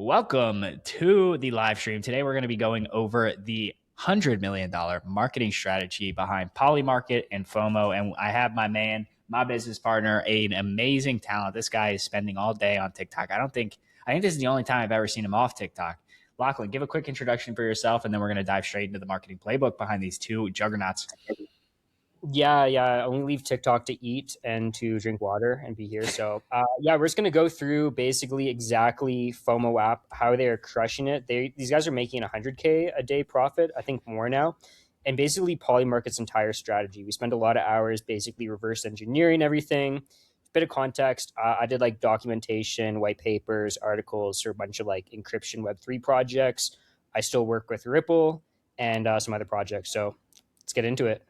Welcome to the live stream. Today, we're going to be going over the $100 million marketing strategy behind Polymarket and Fomo. And I have my man, my business partner, an amazing talent. This guy is spending all day on TikTok. I think this is the only time I've ever seen him off TikTok. Lachlan, give a quick introduction for yourself, and then we're going to dive straight into the marketing playbook behind these two juggernauts. Yeah. I only leave TikTok to eat and to drink water and be here. So, we're just gonna go through basically exactly FOMO app, how they are crushing it. These guys are making 100K a day profit, I think more now, and basically Polymarket's entire strategy. We spend a lot of hours basically reverse engineering everything. Bit of context. I did like documentation, white papers, articles, or a bunch of like encryption Web3 projects. I still work with Ripple and some other projects. So let's get into it.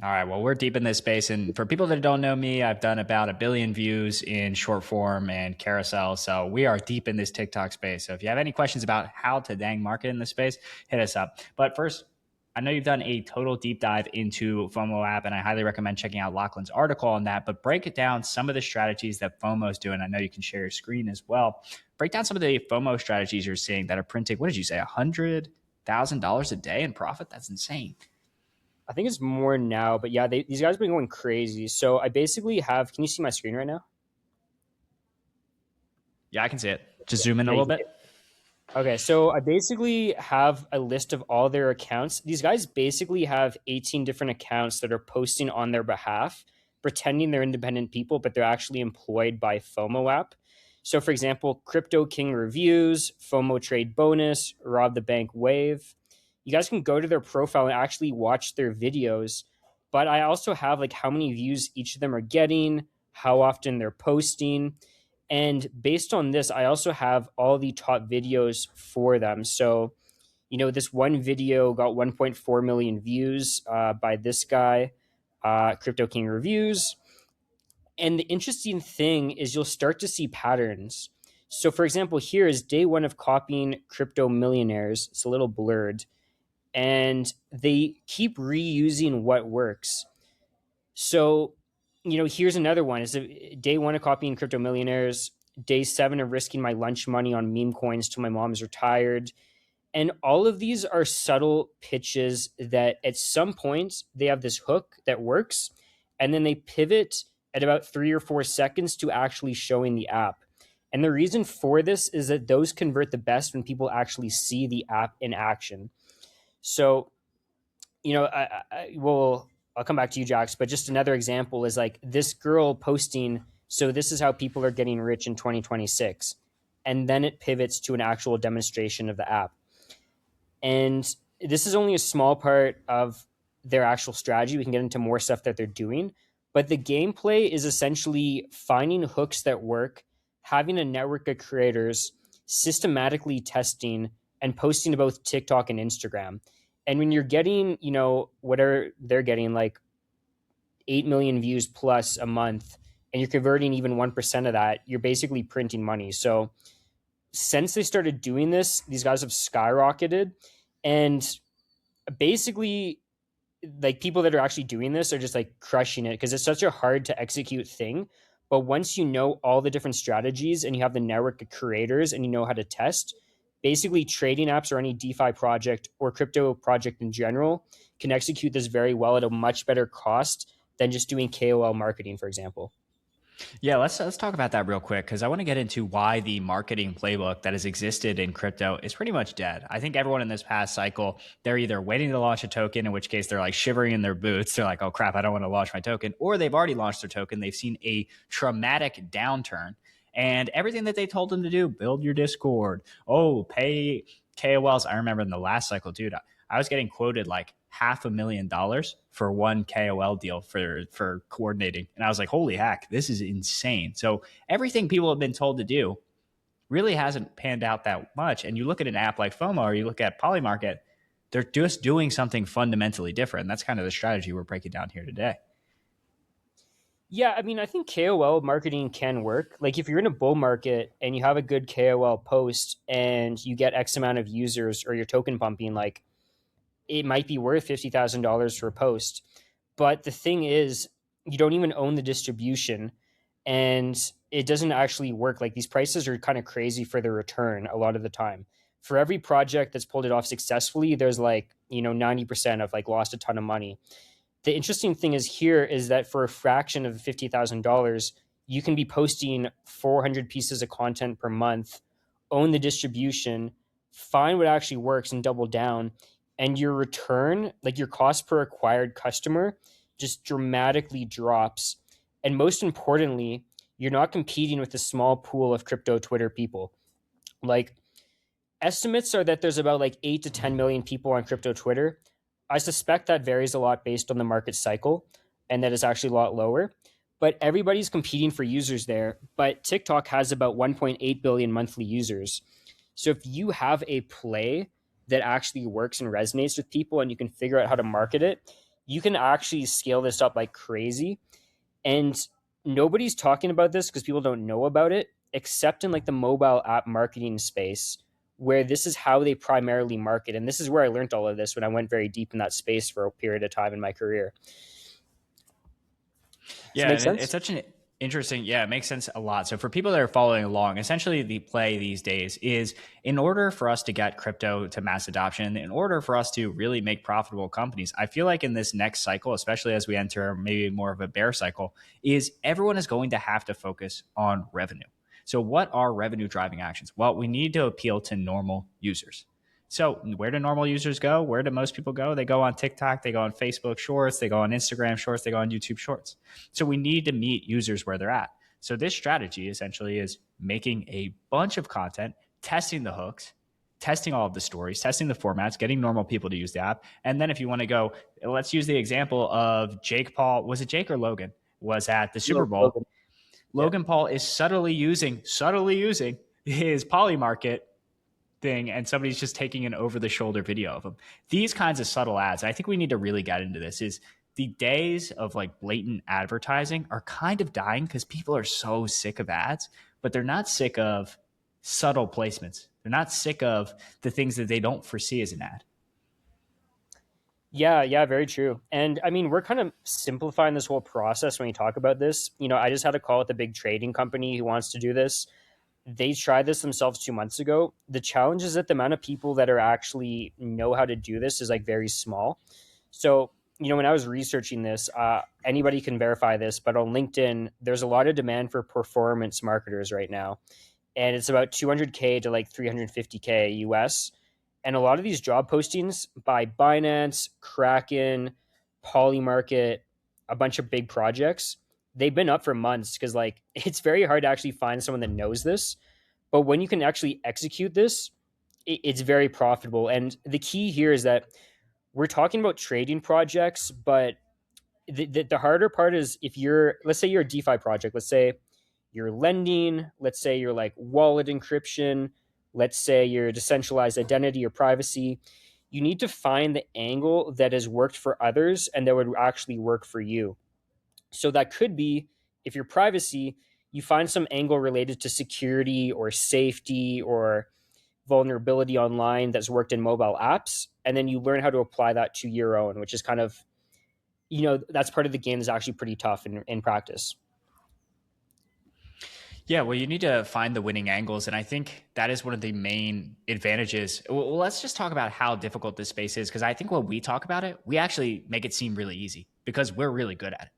All right. Well, we're deep in this space. And for people that don't know me, I've done about 1 billion views in short form and carousel. So we are deep in this TikTok space. So if you have any questions about how to dang market in this space, hit us up. But first, I know you've done a total deep dive into FOMO app, and I highly recommend checking out Lachlan's article on that. But break it down, some of the strategies that FOMO is doing. I know you can share your screen as well. Break down some of the FOMO strategies you're seeing that are printing, what did you say, $100,000 a day in profit? That's insane. I think it's more now, but yeah, these guys have been going crazy. So I basically have. Can you see my screen right now? Yeah, I can see it. Just zoom in a Yeah. little bit. Okay, so I basically have a list of all their accounts. These guys basically have 18 different accounts that are posting on their behalf, pretending they're independent people, but they're actually employed by FOMO app. So, for example, Crypto King Reviews, FOMO Trade Bonus, Rob the Bank Wave. You guys can go to their profile and actually watch their videos. But I also have like how many views each of them are getting, how often they're posting. And based on this, I also have all the top videos for them. So, this one video got 1.4 million views by this guy, Crypto King Reviews. And the interesting thing is you'll start to see patterns. So, for example, here is day one of copying Crypto Millionaires. It's a little blurred. And they keep reusing what works. So, here's another one. It's day one of copying Crypto Millionaires, day 7 of risking my lunch money on meme coins till my mom's retired. And all of these are subtle pitches that at some point they have this hook that works, and then they pivot at about 3 or 4 seconds to actually showing the app. And the reason for this is that those convert the best when people actually see the app in action. So, I'll come back to you, Jax, but just another example is like this girl posting, so this is how people are getting rich in 2026. And then it pivots to an actual demonstration of the app. And this is only a small part of their actual strategy. We can get into more stuff that they're doing. But the gameplay is essentially finding hooks that work, having a network of creators, systematically testing, and posting to both TikTok and Instagram. And when you're getting, whatever they're getting, like 8 million views plus a month, and you're converting even 1% of that, you're basically printing money. So since they started doing this, these guys have skyrocketed. And basically, like people that are actually doing this are just like crushing it because it's such a hard to execute thing. But once you know all the different strategies and you have the network of creators and you know how to test, basically trading apps or any DeFi project or crypto project in general can execute this very well at a much better cost than just doing KOL marketing, for example. Yeah, let's talk about that real quick because I want to get into why the marketing playbook that has existed in crypto is pretty much dead. I think everyone in this past cycle, they're either waiting to launch a token, in which case they're like shivering in their boots. They're like, oh crap, I don't want to launch my token. Or they've already launched their token. They've seen a traumatic downturn. And everything that they told them to do, build your Discord, oh, pay KOLs. I remember in the last cycle, dude, I was getting quoted like $500,000 for one KOL deal for coordinating. And I was like, holy heck, this is insane. So everything people have been told to do really hasn't panned out that much. And you look at an app like FOMO or you look at Polymarket, they're just doing something fundamentally different. And that's kind of the strategy we're breaking down here today. Yeah, I mean, I think KOL marketing can work. Like if you're in a bull market and you have a good KOL post and you get X amount of users or you're token pumping, like it might be worth $50,000 for a post. But the thing is, you don't even own the distribution. and it doesn't actually work. Like these prices are kind of crazy for the return a lot of the time. For every project that's pulled it off successfully, there's like, 90% of like lost a ton of money. The interesting thing is here is that for a fraction of $50,000, you can be posting 400 pieces of content per month, own the distribution, find what actually works and double down. And your return, like your cost per acquired customer, just dramatically drops. And most importantly, you're not competing with a small pool of crypto Twitter people. Like estimates are that there's about like 8 to 10 million people on crypto Twitter. I suspect that varies a lot based on the market cycle and that it's actually a lot lower. But everybody's competing for users there. But TikTok has about 1.8 billion monthly users. So if you have a play that actually works and resonates with people and you can figure out how to market it, you can actually scale this up like crazy. And nobody's talking about this because people don't know about it, except in like the mobile app marketing space, where this is how they primarily market. And this is where I learned all of this when I went very deep in that space for a period of time in my career. Does it Yeah, make and sense? it's such an interesting, yeah, it makes sense a lot. So for people that are following along, essentially the play these days is in order for us to get crypto to mass adoption, in order for us to really make profitable companies, I feel like in this next cycle, especially as we enter maybe more of a bear cycle, is everyone is going to have to focus on revenue. So what are revenue driving actions? Well, we need to appeal to normal users. So, where do normal users go? Where do most people go? They go on TikTok, they go on Facebook Shorts, they go on Instagram Shorts, they go on YouTube Shorts. So, we need to meet users where they're at. So, this strategy essentially is making a bunch of content, testing the hooks, testing all of the stories, testing the formats, getting normal people to use the app. And then, if you want to go, let's use the example of Jake Paul. Was it Jake or Logan? Was at the Super Bowl. Logan. Yeah. Logan Paul is subtly using his Polymarket thing, and somebody's just taking an over the shoulder video of them. These kinds of subtle ads, I think we need to really get into this, is the days of like blatant advertising are kind of dying because people are so sick of ads, but they're not sick of subtle placements. They're not sick of the things that they don't foresee as an ad. Yeah, yeah, very true. And I mean, we're kind of simplifying this whole process when we talk about this. I just had a call with a big trading company who wants to do this. They tried this themselves 2 months ago. The challenge is that the amount of people that are actually know how to do this is like very small. So, when I was researching this, anybody can verify this, but on LinkedIn, there's a lot of demand for performance marketers right now. And it's about 200K to like 350K US. And a lot of these job postings by Binance, Kraken, Polymarket, a bunch of big projects, they've been up for months because like it's very hard to actually find someone that knows this. But when you can actually execute this, it's very profitable. And the key here is that we're talking about trading projects, but the harder part is if let's say you're a DeFi project, let's say you're lending, let's say you're like wallet encryption, let's say you're decentralized identity or privacy. You need to find the angle that has worked for others and that would actually work for you. So that could be if you're privacy, you find some angle related to security or safety or vulnerability online that's worked in mobile apps. And then you learn how to apply that to your own, which is kind of, that's part of the game that's actually pretty tough in practice. Yeah, well, you need to find the winning angles. And I think that is one of the main advantages. Well, let's just talk about how difficult this space is. Because I think when we talk about it, we actually make it seem really easy because we're really good at it.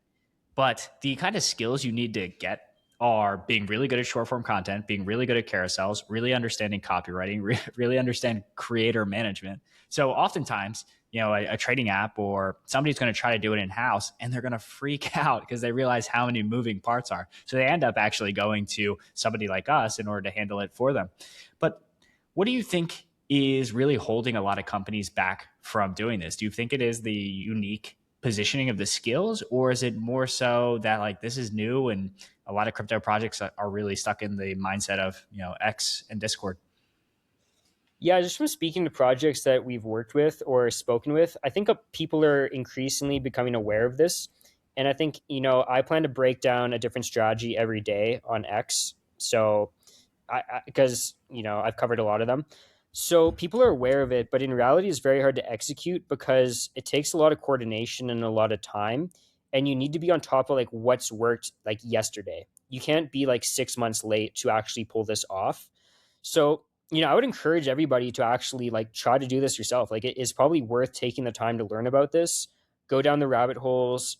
But the kind of skills you need to get are being really good at short form content, being really good at carousels, really understanding copywriting, really understand creator management. So oftentimes, a trading app or somebody's going to try to do it in house and they're going to freak out because they realize how many moving parts are. So they end up actually going to somebody like us in order to handle it for them. But what do you think is really holding a lot of companies back from doing this? Do you think it is the unique positioning of the skills, or is it more so that like this is new and a lot of crypto projects are really stuck in the mindset of X and Discord? Yeah, just from speaking to projects that we've worked with or spoken with, I think people are increasingly becoming aware of this. And I think, I plan to break down a different strategy every day on X. So, because, I've covered a lot of them. So people are aware of it, but in reality, it's very hard to execute because it takes a lot of coordination and a lot of time. and you need to be on top of like what's worked like yesterday. You can't be like 6 months late to actually pull this off. So, I would encourage everybody to actually like try to do this yourself. Like it is probably worth taking the time to learn about this, go down the rabbit holes,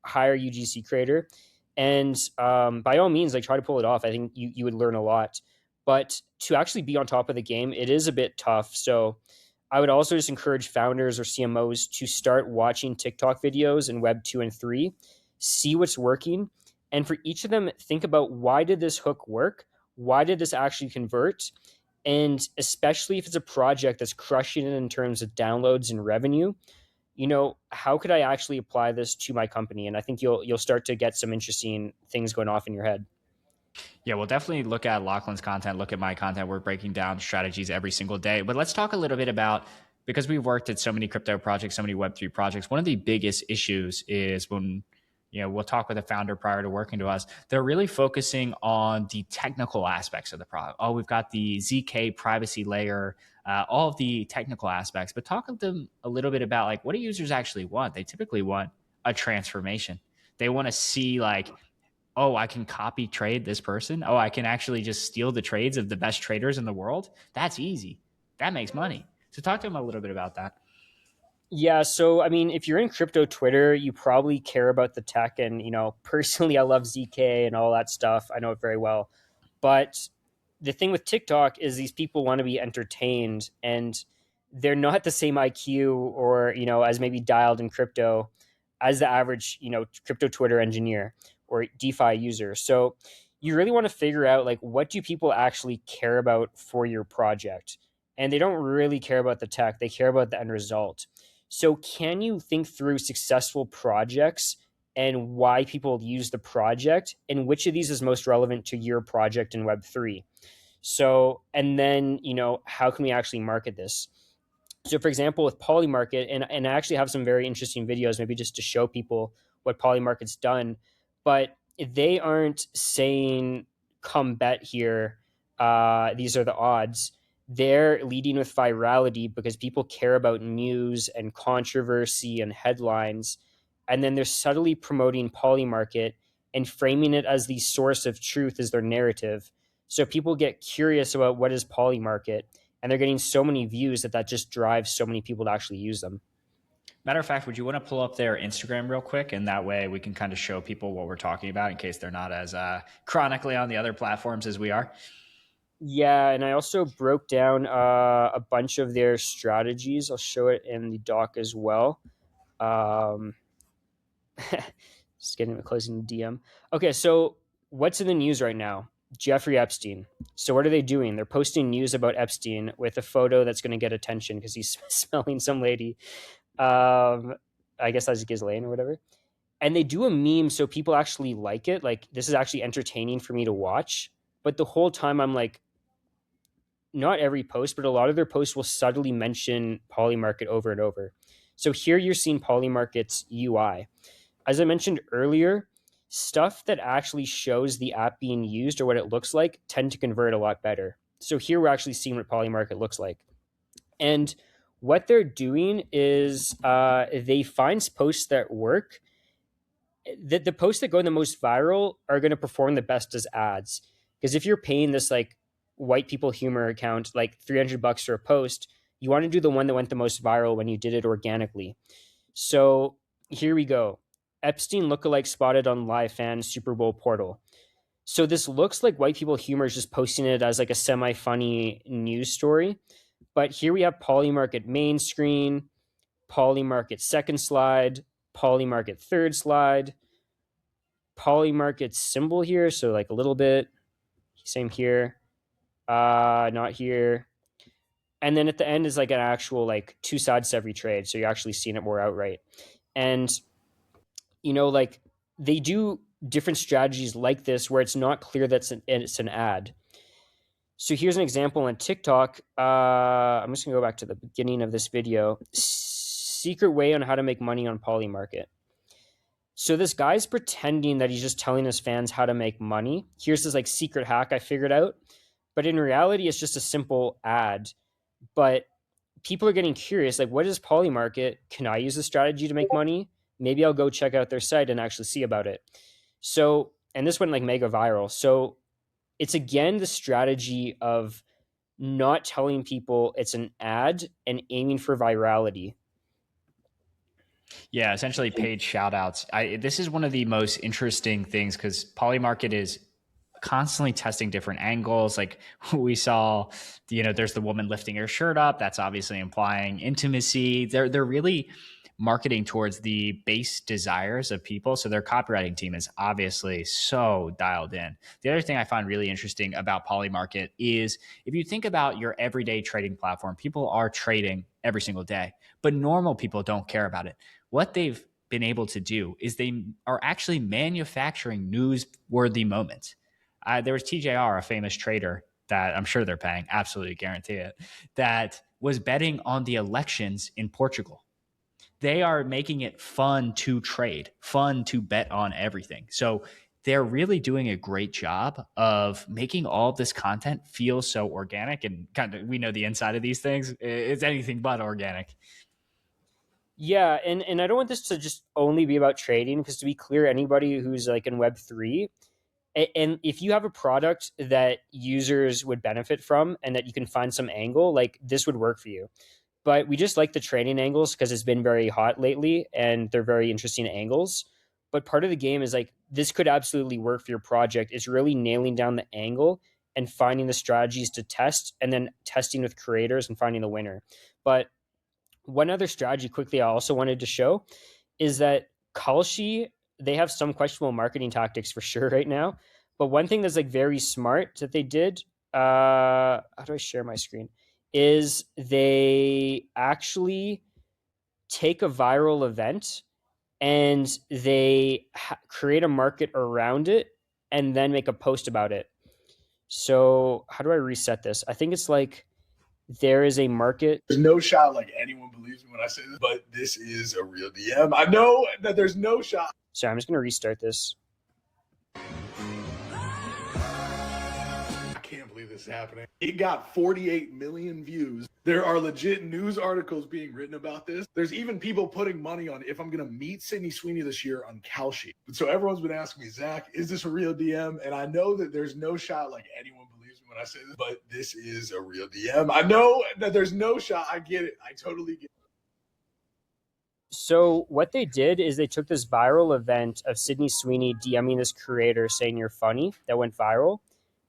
hire a UGC creator, and by all means, like try to pull it off. I think you would learn a lot. But to actually be on top of the game, it is a bit tough. So I would also just encourage founders or CMOs to start watching TikTok videos in Web 2 and 3, see what's working. And for each of them, think about, why did this hook work? Why did this actually convert? And especially if it's a project that's crushing it in terms of downloads and revenue, how could I actually apply this to my company? And I think you'll start to get some interesting things going off in your head. Yeah, we'll definitely look at Lachlan's content, look at my content. We're breaking down strategies every single day. But let's talk a little bit about, because we've worked at so many crypto projects, so many Web3 projects, one of the biggest issues is when, we'll talk with a founder prior to working to us, they're really focusing on the technical aspects of the product. Oh, we've got the ZK privacy layer, all of the technical aspects, but talk to them a little bit about like, what do users actually want? They typically want a transformation. They want to see like, oh, I can copy trade this person. Oh, I can actually just steal the trades of the best traders in the world. That's easy. That makes money. So talk to him a little bit about that. Yeah, so I mean, if you're in crypto Twitter, you probably care about the tech, and personally, I love ZK and all that stuff. I know it very well. But the thing with TikTok is these people want to be entertained, and they're not the same IQ or as maybe dialed in crypto as the average crypto Twitter engineer or DeFi user. So you really want to figure out like, what do people actually care about for your project, and they don't really care about the tech; they care about the end result. So, can you think through successful projects and why people use the project, and which of these is most relevant to your project in Web3? So, and then, how can we actually market this? So, for example, with Polymarket, and I actually have some very interesting videos, maybe just to show people what Polymarket's done, but they aren't saying, come bet here, these are the odds. They're leading with virality because people care about news and controversy and headlines. And then they're subtly promoting Polymarket and framing it as the source of truth as their narrative. So people get curious about what is Polymarket, and they're getting so many views that just drives so many people to actually use them. Matter of fact, would you want to pull up their Instagram real quick? And that way we can kind of show people what we're talking about in case they're not as chronically on the other platforms as we are. Yeah, and I also broke down a bunch of their strategies. I'll show it in the doc as well. Um, just getting closing the DM. Okay, so what's in the news right now? Jeffrey Epstein. So what are they doing? They're posting news about Epstein with a photo that's going to get attention because he's smelling some lady. I guess that's Ghislaine or whatever. And they do a meme so people actually like it. Like, this is actually entertaining for me to watch. But the whole time I'm like, not every post, but a lot of their posts will subtly mention Polymarket over and over. So here you're seeing Polymarket's UI. As I mentioned earlier, stuff that actually shows the app being used or what it looks like tend to convert a lot better. So here we're actually seeing what Polymarket looks like. And what they're doing is they find posts that work. The posts that go the most viral are going to perform the best as ads. Because if you're paying this like white people humor account like $300 for a post, you want to do the one that went the most viral when you did it organically. So here we go. Epstein lookalike spotted on live fan Super Bowl portal. So this looks like white people humor is just posting it as like a semi-funny news story. But here we have Polymarket main screen, Polymarket second slide, Polymarket third slide, Polymarket symbol here. So like a little bit, same here, not here. And then at the end is like an actual like two sides to every trade. So you're actually seeing it more outright. And, like they do different strategies like this where it's not clear that it's an ad. So here's an example on TikTok. I'm just gonna go back to the beginning of this video. Secret way on how to make money on Polymarket. So this guy's pretending that he's just telling his fans how to make money. Here's this like secret hack I figured out. But in reality, it's just a simple ad. But people are getting curious, like, what is Polymarket? Can I use this strategy to make money? Maybe I'll go check out their site and actually see about it. So, and this went like mega viral. So it's again the strategy of not telling people it's an ad and aiming for virality. Yeah, essentially paid shout outs. This is one of the most interesting things because Polymarket is constantly testing different angles. Like we saw, there's the woman lifting her shirt up. That's obviously implying intimacy. They're really marketing towards the base desires of people. So their copywriting team is obviously so dialed in. The other thing I find really interesting about Polymarket is if you think about your everyday trading platform, people are trading every single day, but normal people don't care about it. What they've been able to do is they are actually manufacturing newsworthy moments. There was TJR, a famous trader that I'm sure they're paying, absolutely guarantee it, that was betting on the elections in Portugal. They are making it fun to trade, fun to bet on everything. So they're really doing a great job of making all of this content feel so organic, and kind of we know the inside of these things. It's anything but organic. Yeah, and I don't want this to just only be about trading, because to be clear, anybody who's like in Web3, and if you have a product that users would benefit from and that you can find some angle, like this would work for you. But we just like the trading angles because it's been very hot lately and they're very interesting angles. But part of the game is like this could absolutely work for your project. It's really nailing down the angle and finding the strategies to test, and then testing with creators and finding the winner. But one other strategy quickly I also wanted to show is that Kalshi, they have some questionable marketing tactics for sure right now. But one thing that's like very smart that they did, how do I share my screen? Is they actually take a viral event and they create a market around it and then make a post about it. So how do I reset this? I think it's like there is a market. There's no shot like anyone believes me when I say this, but this is a real DM. I know that there's no shot. Sorry, I'm just going to restart this. I can't believe this is happening. It got 48 million views. There are legit news articles being written about this. There's even people putting money on if I'm going to meet Sydney Sweeney this year on Kalshi. So everyone's been asking me, Zach, is this a real DM? And I know that there's no shot like anyone believes me when I say this, but this is a real DM. I know that there's no shot. I get it. I totally get it. So what they did is they took this viral event of Sydney Sweeney DMing this creator saying you're funny that went viral.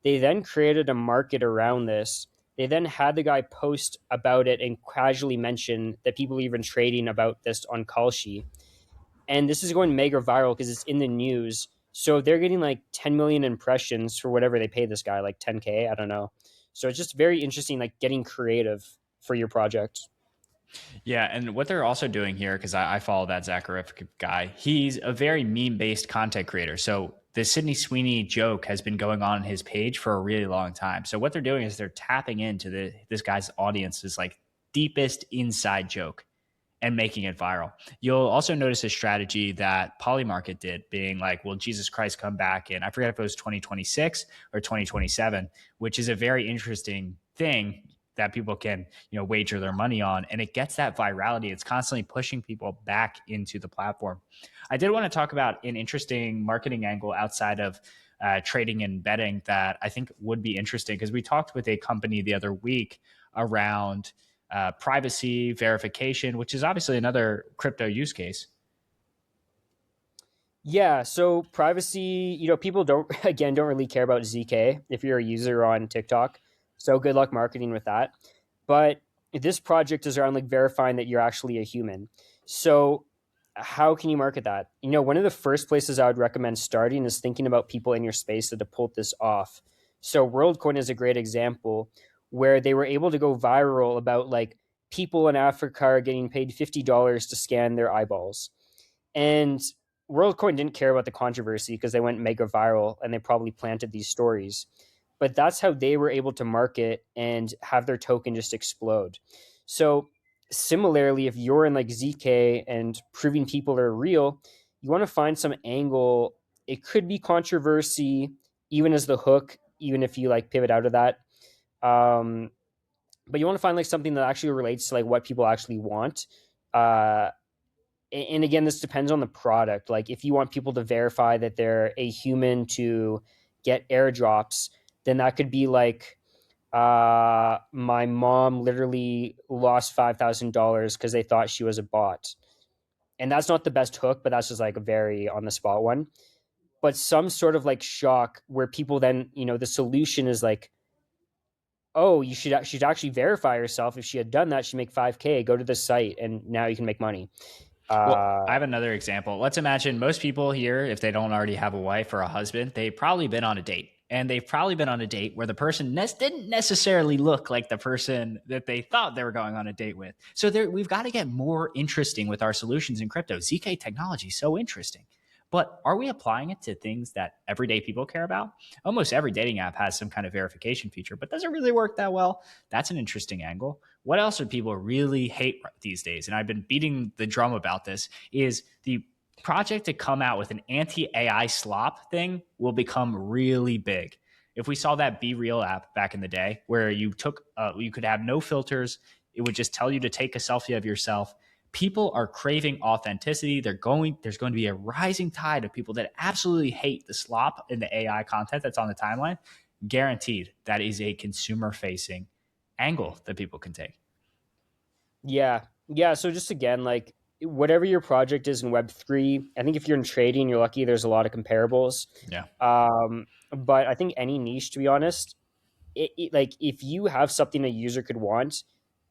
They then created a market around this. They then had the guy post about it and casually mention that people are even trading about this on Kalshi. And this is going mega viral because it's in the news. So they're getting like 10 million impressions for whatever they pay this guy, like 10K, I don't know. So it's just very interesting, like getting creative for your project. Yeah, and what they're also doing here, because I follow that Zacharific guy, he's a very meme-based content creator. So the Sydney Sweeney joke has been going on his page for a really long time. So what they're doing is they're tapping into this guy's audience's like deepest inside joke and making it viral. You'll also notice a strategy that Polymarket did, being like, will Jesus Christ come back in, I forget if it was 2026 or 2027, which is a very interesting thing that people can, wager their money on. And it gets that virality. It's constantly pushing people back into the platform. I did want to talk about an interesting marketing angle outside of trading and betting that I think would be interesting, because we talked with a company the other week around privacy verification, which is obviously another crypto use case. Yeah, so privacy, people don't again don't really care about ZK if you're a user on TikTok. So good luck marketing with that. But this project is around like verifying that you're actually a human. So how can you market that? One of the first places I would recommend starting is thinking about people in your space that have pulled this off. So WorldCoin is a great example where they were able to go viral about like people in Africa are getting paid $50 to scan their eyeballs. And WorldCoin didn't care about the controversy because they went mega viral and they probably planted these stories. But that's how they were able to market and have their token just explode. So similarly, if you're in like ZK and proving people are real, you want to find some angle. It could be controversy, even as the hook, even if you like pivot out of that. But you want to find like something that actually relates to like what people actually want. Uh, And again, this depends on the product. Like if you want people to verify that they're a human to get airdrops, then that could be like, my mom literally lost $5,000 because they thought she was a bot. And that's not the best hook, but that's just like a very on the spot one. But some sort of like shock where people then, the solution is like, oh, she'd actually verify herself. If she had done that, she'd make 5K, go to the site, and now you can make money. Well, I Uh, have another example. Let's imagine most people here, if they don't already have a wife or a husband, they've probably been on a date. And they've probably been on a date where the person didn't necessarily look like the person that they thought they were going on a date with. So we've got to get more interesting with our solutions in crypto. ZK technology is so interesting. But are we applying it to things that everyday people care about? Almost every dating app has some kind of verification feature, but does it really work that well? That's an interesting angle. What else do people really hate these days? And I've been beating the drum about this, is the project to come out with an anti-AI slop thing will become really big. If we saw that Be Real app back in the day, where you could have no filters, it would just tell you to take a selfie of yourself. People are craving authenticity. There's going to be a rising tide of people that absolutely hate the slop in the AI content that's on the timeline. Guaranteed, that is a consumer-facing angle that people can take. yeah, yeah. So just again, like whatever your project is in Web3, I think if you're in trading, you're lucky. There's a lot of comparables. Yeah. But I think any niche, to be honest, like if you have something a user could want,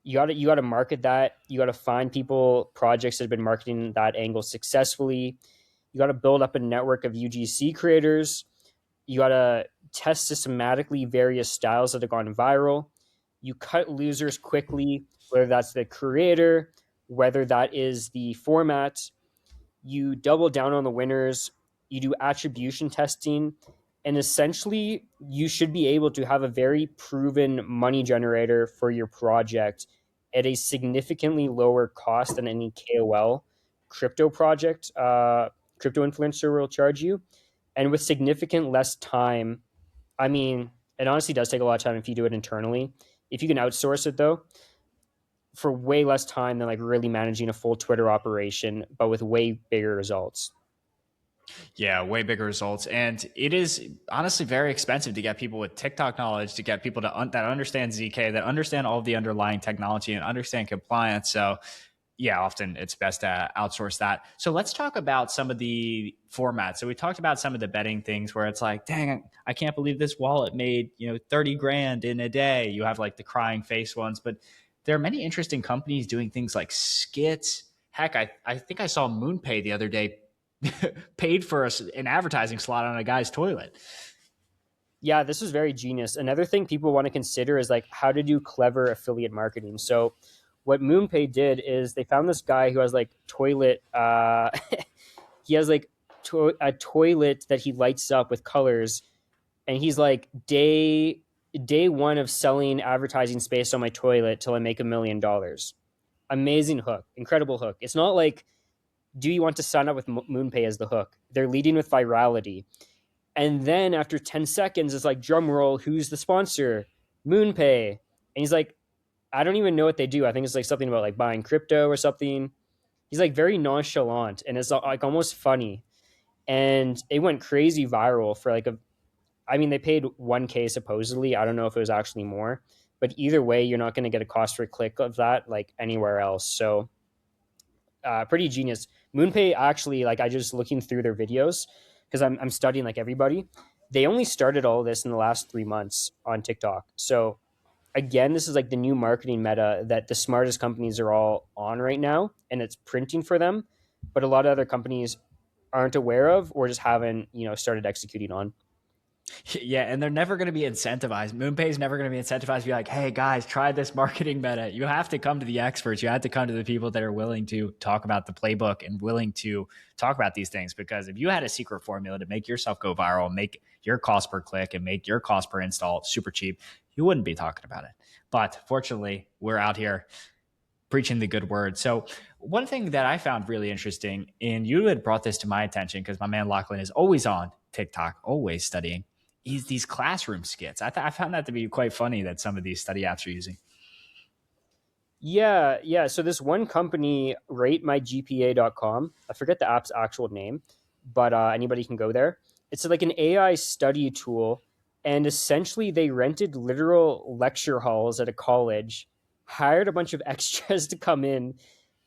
you got to market that. You got to find people, projects that have been marketing that angle successfully. You got to build up a network of UGC creators. You got to test systematically various styles that have gone viral. You cut losers quickly, whether that's the creator, whether that is the format. You double down on the winners. You do attribution testing. And essentially, you should be able to have a very proven money generator for your project at a significantly lower cost than any KOL crypto project, crypto influencer will charge you, and with significant less time. I mean, it honestly does take a lot of time if you do it internally. If you can outsource it though, for way less time than like really managing a full Twitter operation, but with way bigger results. Yeah, way bigger results. And it is honestly very expensive to get people with TikTok knowledge, to get people that understand ZK, that understand all of the underlying technology and understand compliance. So yeah, often it's best to outsource that. So let's talk about some of the formats. So we talked about some of the betting things where it's like, dang, I can't believe this wallet made, 30 grand in a day. You have like the crying face ones, but there are many interesting companies doing things like skits. Heck, I think I saw MoonPay the other day paid for an advertising slot on a guy's toilet. Yeah, this is very genius. Another thing people want to consider is like how to do clever affiliate marketing. So what MoonPay did is they found this guy who has like toilet he has like a toilet that he lights up with colors, and he's like day one of selling advertising space on my toilet till I make $1 million. Amazing hook, incredible hook. It's not like, do you want to sign up with MoonPay as the hook? They're leading with virality. And then after 10 seconds, it's like, drum roll, who's the sponsor? MoonPay. And he's like, I don't even know what they do. I think it's like something about like buying crypto or something. He's like very nonchalant, and it's like almost funny. And it went crazy viral for like I mean, they paid 1K supposedly. I don't know if it was actually more, but either way, you're not going to get a cost per click of that like anywhere else. So pretty genius. MoonPay actually, like I just looking through their videos because I'm studying like everybody. They only started all this in the last 3 months on TikTok. So again, this is like the new marketing meta that the smartest companies are all on right now, and it's printing for them. But a lot of other companies aren't aware of or just haven't, started executing on. Yeah, and they're never going to be incentivized. MoonPay is never going to be incentivized to be like, hey, guys, try this marketing meta. You have to come to the experts. You have to come to the people that are willing to talk about the playbook and willing to talk about these things. Because if you had a secret formula to make yourself go viral, make your cost per click and make your cost per install super cheap, you wouldn't be talking about it. But fortunately, we're out here preaching the good word. So one thing that I found really interesting, and you had brought this to my attention because my man Lachlan is always on TikTok, always studying, is these classroom skits. I found that to be quite funny that some of these study apps are using. Yeah. So this one company, ratemygpa.com, I forget the app's actual name, but anybody can go there. It's like an AI study tool, and essentially they rented literal lecture halls at a college, hired a bunch of extras to come in,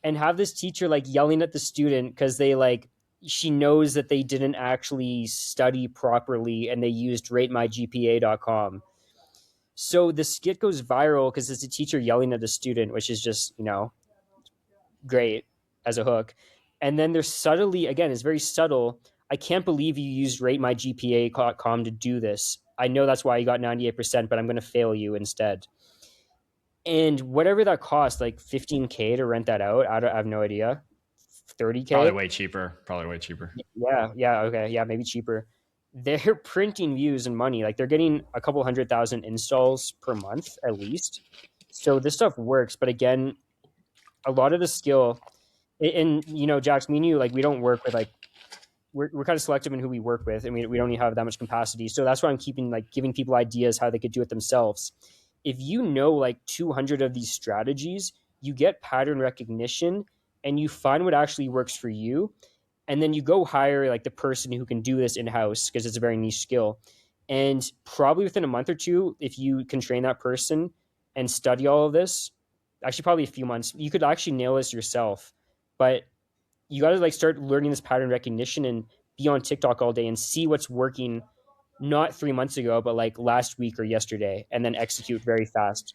and have this teacher like yelling at the student because they like she knows that they didn't actually study properly and they used ratemygpa.com. So the skit goes viral because it's a teacher yelling at a student, which is just, great as a hook. And then there's subtly, again, it's very subtle. I can't believe you used ratemygpa.com to do this. I know that's why you got 98%, but I'm going to fail you instead. And whatever that cost, like 15K to rent that out, I have no idea. Probably 30K? way cheaper. Probably way cheaper. Yeah, okay, yeah, maybe cheaper. They're printing views and money. Like they're getting a couple 100,000 installs per month at least. So this stuff works, but again, a lot of the skill, and Jax, me and you, like we don't work with like we're kind of selective in who we work with, and we don't even have that much capacity. So that's why I'm keeping like giving people ideas how they could do it themselves. If you know like 200 of these strategies, you get pattern recognition and you find what actually works for you, and then you go hire like the person who can do this in house because it's a very niche skill. And probably within a month or two, if you can train that person and study all of this, actually probably a few months, you could actually nail this yourself. But you got to like start learning this pattern recognition and be on TikTok all day and see what's working, not 3 months ago, but like last week or yesterday, and then execute very fast.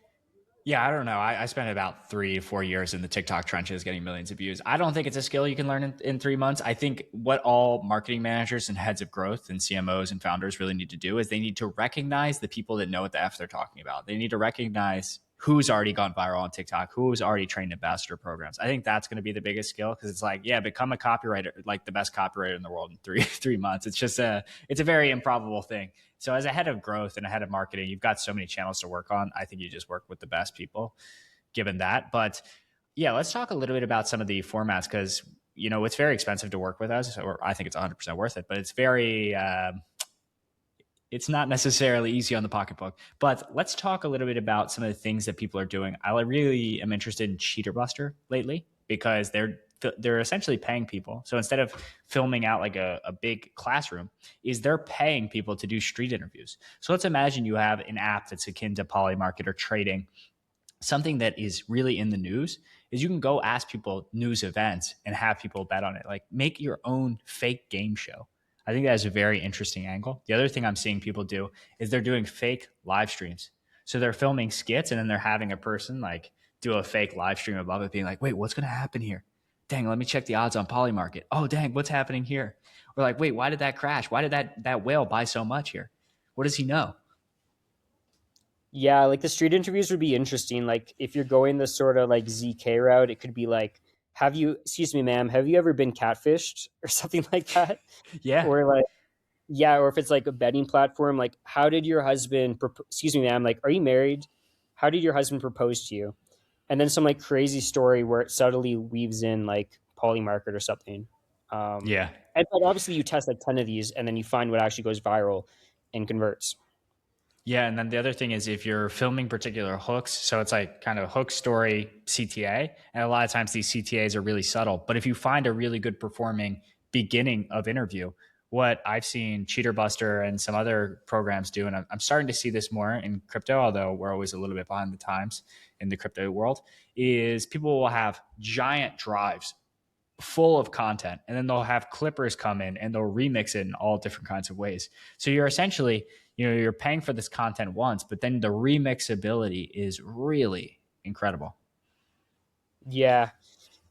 Yeah, I don't know. I spent about 3 4 years in the TikTok trenches getting millions of views. I don't think it's a skill you can learn in 3 months. I think what all marketing managers and heads of growth and CMOs and founders really need to do is they need to recognize the people that know what the F they're talking about. They need to recognize who's already gone viral on TikTok, who's already trained ambassador programs. I think that's going to be the biggest skill because it's like, yeah, become a copywriter, like the best copywriter in the world in three months. It's a very improbable thing. So as a head of growth and a head of marketing, you've got so many channels to work on. I think you just work with the best people given that. But yeah, let's talk a little bit about some of the formats because, it's very expensive to work with us, or I think it's 100% worth it, but it's not necessarily easy on the pocketbook. But let's talk a little bit about some of the things that people are doing. I really am interested in Cheater Buster lately because they're essentially paying people. So instead of filming out like a big classroom, they're paying people to do street interviews. So let's imagine you have an app that's akin to Polymarket or trading. Something that is really in the news is you can go ask people news events and have people bet on it. Like make your own fake game show. I think that is a very interesting angle. The other thing I'm seeing people do is they're doing fake live streams. So they're filming skits and then they're having a person like do a fake live stream above it, being like, wait, what's going to happen here? Dang, let me check the odds on Polymarket. Oh, dang, what's happening here? Or like, wait, why did that crash? Why did that whale buy so much here? What does he know? Yeah, like the street interviews would be interesting. Like if you're going the sort of like ZK route, it could be like, excuse me, ma'am, have you ever been catfished or something like that? Yeah. Or like, yeah, or if it's like a betting platform, like how did your husband, excuse me, ma'am, like, are you married? How did your husband propose to you? And then some like crazy story where it subtly weaves in like Polymarket or something. Yeah. And but obviously you test like 10 of these and then you find what actually goes viral and converts. Yeah, and then the other thing is if you're filming particular hooks, so it's like kind of hook story CTA, and a lot of times these CTAs are really subtle. But if you find a really good performing beginning of interview, what I've seen Cheater Buster and some other programs do, and I'm starting to see this more in crypto, although we're always a little bit behind the times in the crypto world, is people will have giant drives full of content and then they'll have clippers come in and they'll remix it in all different kinds of ways. So you're essentially, you're paying for this content once, but then the remixability is really incredible. Yeah.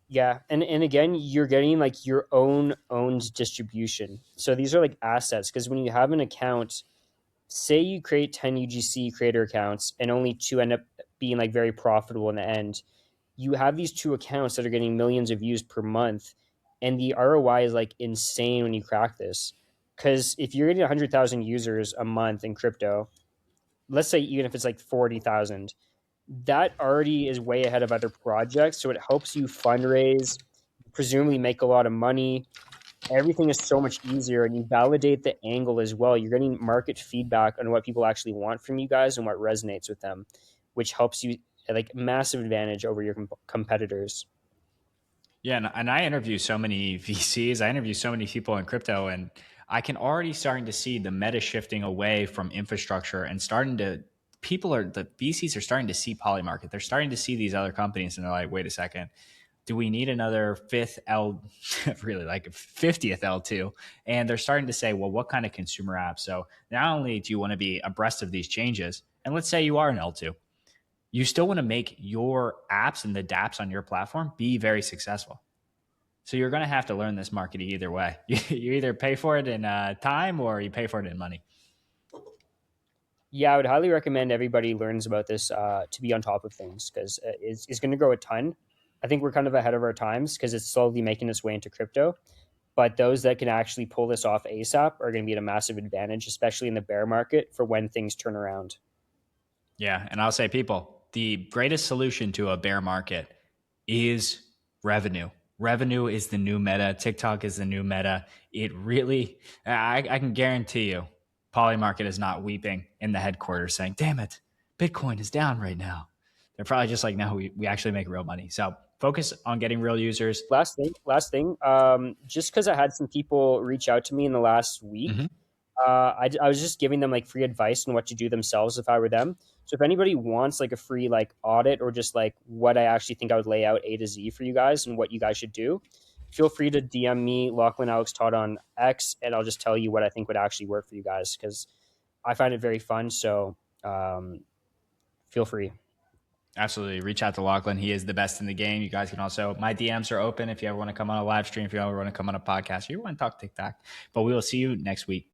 Yeah. And again, you're getting like your own owned distribution. So these are like assets because when you have an account, say you create 10 UGC creator accounts and only two end up being like very profitable in the end, you have these two accounts that are getting millions of views per month. And the ROI is like insane when you crack this. Because if you're getting 100,000 users a month in crypto, let's say even if it's like 40,000, that already is way ahead of other projects. So it helps you fundraise, presumably make a lot of money. Everything is so much easier and you validate the angle as well. You're getting market feedback on what people actually want from you guys and what resonates with them, which helps you like massive advantage over your competitors. Yeah, and I interview so many VCs, I interview so many people in crypto, and I can already starting to see the meta shifting away from infrastructure and starting to the VCs are starting to see Polymarket. They're starting to see these other companies and they're like, wait a second, do we need another fifth L, really like a 50th L2? And they're starting to say, well, what kind of consumer app? So not only do you want to be abreast of these changes, and let's say you are an L2, you still want to make your apps and the dApps on your platform be very successful. So you're going to have to learn this market either way. You either pay for it in time or you pay for it in money. Yeah, I would highly recommend everybody learns about this to be on top of things, because it's going to grow a ton. I think we're kind of ahead of our times because it's slowly making its way into crypto. But those that can actually pull this off ASAP are going to be at a massive advantage, especially in the bear market for when things turn around. Yeah. And I'll say, people, the greatest solution to a bear market is revenue. Revenue is the new meta. TikTok is the new meta. It really, I can guarantee you, Polymarket is not weeping in the headquarters saying, damn it, Bitcoin is down right now. They're probably just like, no, we actually make real money. So focus on getting real users. Last thing. Just because I had some people reach out to me in the last week, I was just giving them like free advice on what to do themselves if I were them. So if anybody wants like a free like audit or just like what I actually think I would lay out A to Z for you guys and what you guys should do, feel free to DM me, Lachlan Alex Todd on X, and I'll just tell you what I think would actually work for you guys, because I find it very fun. So feel free. Absolutely. Reach out to Lachlan. He is the best in the game. You guys can also, my DMs are open if you ever want to come on a live stream, if you ever want to come on a podcast, or you want to talk TikTok. But we will see you next week.